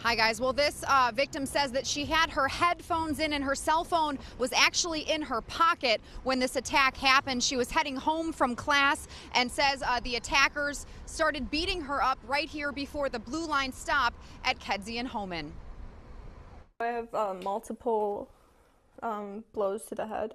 Hi guys. Well, this victim says that she had her headphones in and her cell phone was actually in her pocket when this attack happened. She was heading home from class and says the attackers started beating her up right here before the Blue Line stop at Kedzie and Homan. I have multiple blows to the head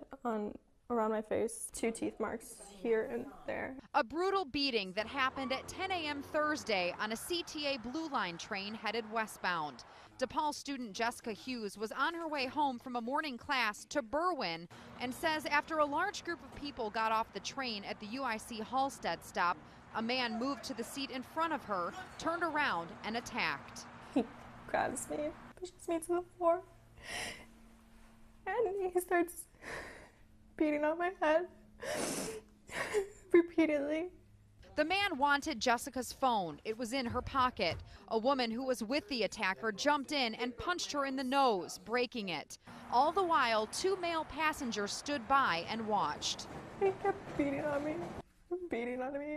around my face, 2 teeth marks here and there. A brutal beating that happened at 10 a.m. Thursday on a CTA Blue Line train headed westbound. DePaul student Jessica Hughes was on her way home from a morning class to Berwyn and says after a large group of people got off the train at the UIC Halstead stop, a man moved to the seat in front of her, turned around and attacked. He grabs me, pushes me to the floor, and he starts beating on my head repeatedly. The man wanted Jessica's phone. It was in her pocket. A woman who was with the attacker jumped in and punched her in the nose, breaking it. All the while, 2 male passengers stood by and watched. He kept beating on me,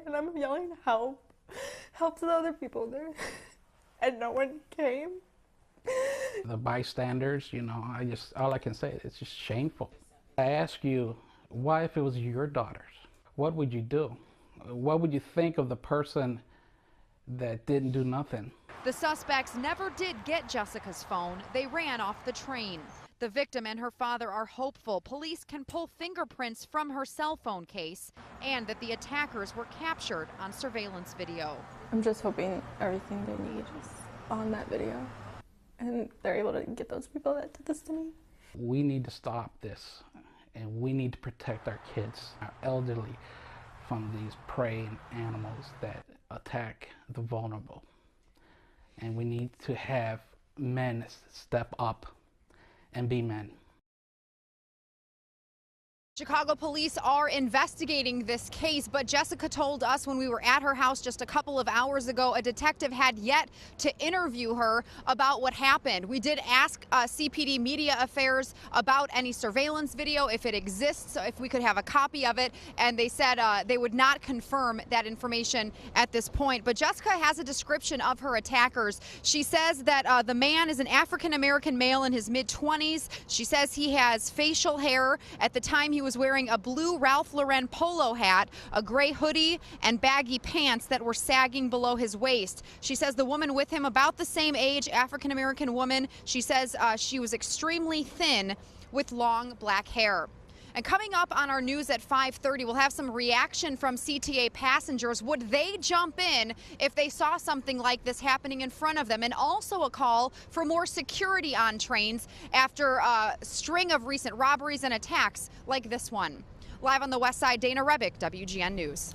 and I'm yelling, help, help to the other people there, and no one came. The bystanders, all I can say is it's just shameful. I ask you, why if it was your daughters? What would you do? What would you think of the person that didn't do nothing? The suspects never did get Jessica's phone. They ran off the train. The victim and her father are hopeful police can pull fingerprints from her cell phone case and that the attackers were captured on surveillance video. I'm just hoping everything they need is on that video and they're able to get those people that did this to me. We need to stop this, and we need to protect our kids, our elderly, from these prey animals that attack the vulnerable. And we need to have men step up and be men. Chicago police are investigating this case, but Jessica told us when we were at her house just a couple of hours ago, a detective had yet to interview her about what happened. We did ask CPD Media Affairs about any surveillance video, if it exists, if we could have a copy of it, and they said they would not confirm that information at this point. But Jessica has a description of her attackers. She says that the man is an African-American male in his mid-20s. She says he has facial hair. At the time, he was wearing a blue Ralph Lauren polo hat, a gray hoodie, and baggy pants that were sagging below his waist. She says the woman with him, about the same age, African-American woman, she says she was extremely thin with long black hair. And coming up on our news at 5:30, we'll have some reaction from CTA passengers. Would they jump in if they saw something like this happening in front of them? And also a call for more security on trains after a string of recent robberies and attacks like this one. Live on the West Side, Dana Rebick, WGN News.